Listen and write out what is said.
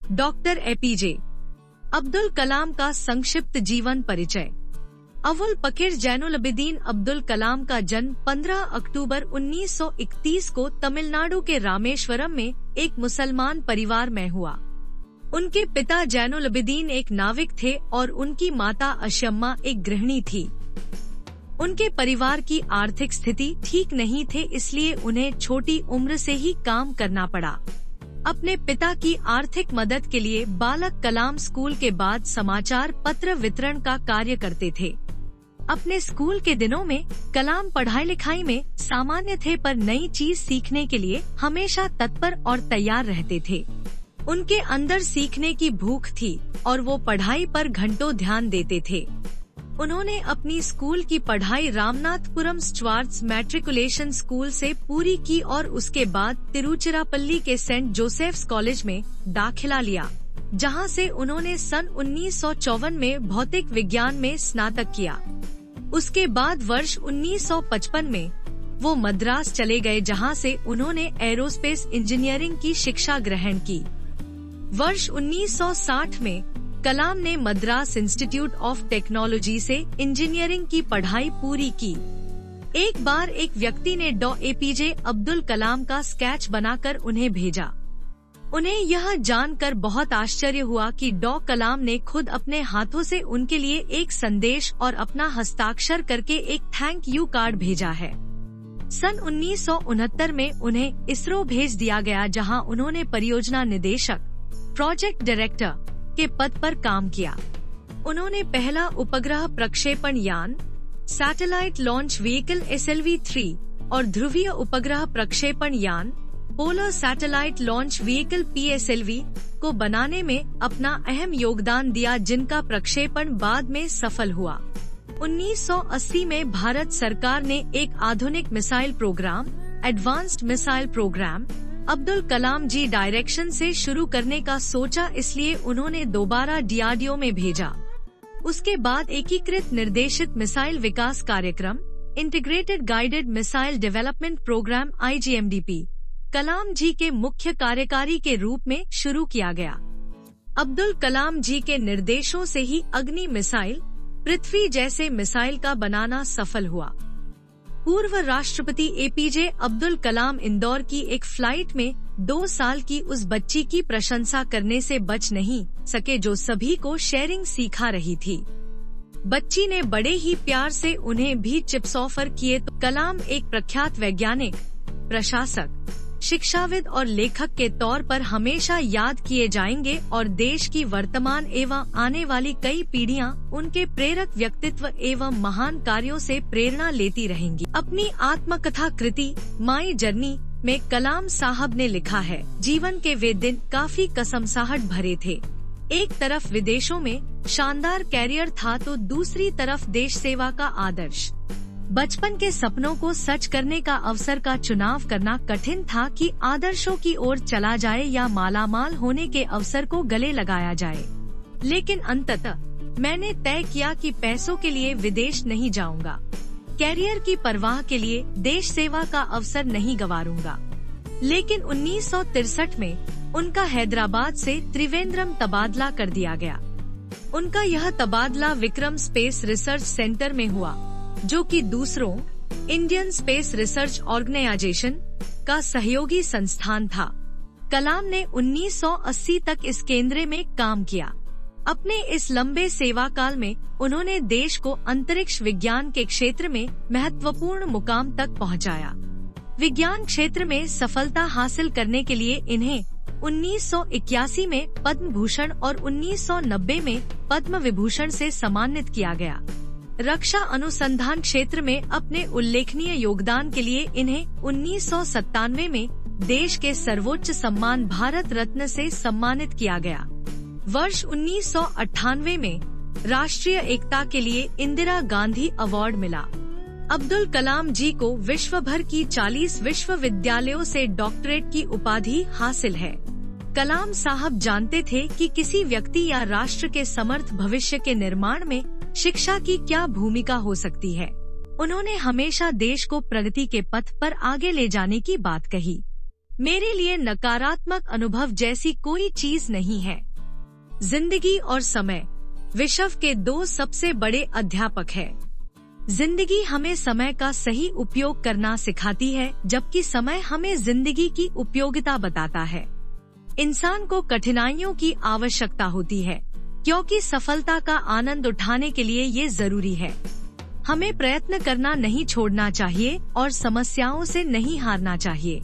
Doctor APJ Abdul Kalam का संक्षिप्त जीवन परिचय। अवुल पकीर जैनुलबदिन अब्दुल कलाम का जन्म 15 अक्टूबर 1931 को तमिलनाडु के रामेश्वरम में एक मुसलमान परिवार में हुआ। उनके पिता जैनुलबदिन एक नाविक थे और उनकी माता अशम्मा एक गृहिणी थी। उनके परिवार की आर्थिक स्थिति ठीक नहीं थे, इसलिए उन्हें छोटी उम्र से ही काम करना पड़ा। अपने पिता की आर्थिक मदद के लिए बालक कलाम स्कूल के बाद समाचार पत्र वितरण का कार्य करते थे। अपने स्कूल के दिनों में कलाम पढ़ाई लिखाई में सामान्य थे, पर नई चीज सीखने के लिए हमेशा तत्पर और तैयार रहते थे। उनके अंदर सीखने की भूख थी और वो पढ़ाई पर घंटों ध्यान देते थे। उन्होंने अपनी स्कूल की पढ़ाई रामनाथपुरम स्चुआर्ट्स मैट्रिकुलेशन स्कूल से पूरी की और उसके बाद तिरुचिरापल्ली के सेंट जोसेफ्स कॉलेज में दाखिला लिया, जहां से उन्होंने सन 1954 में भौतिक विज्ञान में स्नातक किया। उसके बाद वर्ष 1955 में वो मद्रास चले गए, जहां से उन्होंने एरोस्पेस इंजीनियरिंग की शिक्षा ग्रहण की। वर्ष 1960 में कलाम ने मद्रास इंस्टीट्यूट ऑफ टेक्नोलॉजी से इंजीनियरिंग की पढ़ाई पूरी की। एक बार एक व्यक्ति ने डॉ एपीजे अब्दुल कलाम का स्केच बनाकर उन्हें भेजा। उन्हें यह जानकर बहुत आश्चर्य हुआ कि डॉ कलाम ने खुद अपने हाथों से उनके लिए एक संदेश और अपना हस्ताक्षर करके एक थैंक यू कार्ड भेजा है। सन 1969 में उन्हें इसरो भेज दिया गया, जहां उन्होंने परियोजना निदेशक, प्रोजेक्ट डायरेक्टर के पद पर काम किया। उन्होंने पहला उपग्रह प्रक्षेपण यान, सैटेलाइट लॉन्च व्हीकल SLV-3 और ध्रुवीय उपग्रह प्रक्षेपण यान, polar satellite launch vehicle PSLV को बनाने में अपना अहम योगदान दिया, जिनका प्रक्षेपण बाद में सफल हुआ। 1980 में भारत सरकार ने एक आधुनिक missile program, advanced missile program, Abdul Kalam ji direction से शुरू करने का सोचा, इसलिए उन्होंने दोबारा DRDO में भेजा। उसके बाद एकीकृत निर्देशित मिसाइल विकास कार्यक्रम, integrated guided missile development program IGMDP, Kalam ji के मुख्य कार्यकारी के रूप में शुरू किया गया। अब्दुल कलाम जी के निर्देशों से ही अग्नि मिसाइल, पृथ्वी जैसे मिसाइल का बनाना सफल हुआ। पूर्व राष्ट्रपति एपीजे अब्दुल कलाम इंदौर की एक फ्लाइट में 2 साल की उस बच्ची की प्रशंसा करने से बच नहीं सके जो सभी को शेयरिंग सिखा रही थी। बच्ची ने बड़े ही प्यार से उन्हें भी चिप्स ऑफर किए तो कलाम एक प्रख्यात वैज्ञानिक, प्रशासक, शिक्षाविद और लेखक के तौर पर हमेशा याद किए जाएंगे और देश की वर्तमान एवं आने वाली कई पीढ़ियां उनके प्रेरक व्यक्तित्व एवं महान कार्यों से प्रेरणा लेती रहेंगी। अपनी आत्मकथा कृति माई जर्नी में कलाम साहब ने लिखा है, जीवन के वे दिन काफी कसमसाहट भरे थे। एक तरफ विदेशों में शानदार कैरियर था तो दूसरी तरफ देश सेवा का आदर्श। बचपन के सपनों को सच करने का अवसर का चुनाव करना कठिन था कि आदर्शों की ओर चला जाए या मालामाल होने के अवसर को गले लगाया जाए। लेकिन अंततः मैंने तय किया कि पैसों के लिए विदेश नहीं जाऊंगा, कैरियर की परवाह के लिए देश सेवा का अवसर नहीं गंवारूंगा। लेकिन 1963 में उनका हैदराबाद से त्रिवेंद्रम तबादला कर दिया गया। उनका यह तबादला विक्रम स्पेस रिसर्च सेंटर में हुआ, जो कि दूसरों इंडियन स्पेस रिसर्च ऑर्गेनाइजेशन का सहयोगी संस्थान था। कलाम ने 1980 तक इस केंद्र में काम किया। अपने इस लंबे सेवा काल में उन्होंने देश को अंतरिक्ष विज्ञान के क्षेत्र में महत्वपूर्ण मुकाम तक पहुंचाया। विज्ञान क्षेत्र में सफलता हासिल करने के लिए इन्हें 1981 में पद्म भूषण और 1990 में पद्म विभूषण से सम्मानित किया गया। रक्षा अनुसंधान क्षेत्र में अपने उल्लेखनीय योगदान के लिए इन्हें 1997 में देश के सर्वोच्च सम्मान भारत रत्न से सम्मानित किया गया। वर्ष 1998 में राष्ट्रीय एकता के लिए इंदिरा गांधी अवार्ड मिला। अब्दुल कलाम जी को विश्व भर की 40 विश्वविद्यालयों से डॉक्टरेट की उपाधि हासिल है। कलाम साहब जानते थे कि किसी व्यक्ति या राष्ट्र के समर्थ भविष्य के निर्माण में शिक्षा की क्या भूमिका हो सकती है। उन्होंने हमेशा देश को प्रगति के पथ पर आगे ले जाने की बात कही। मेरे लिए नकारात्मक अनुभव जैसी कोई चीज नहीं है। जिंदगी और समय विश्व के दो सबसे बड़े अध्यापक हैं। जिंदगी हमें समय का सही उपयोग करना सिखाती है, जबकि समय हमें जिंदगी की उपयोगिता बताता है। इंसान को कठिनाइयों की आवश्यकता होती है, क्योंकि सफलता का आनंद उठाने के लिए ये जरूरी है। हमें प्रयत्न करना नहीं छोड़ना चाहिए और समस्याओं से नहीं हारना चाहिए।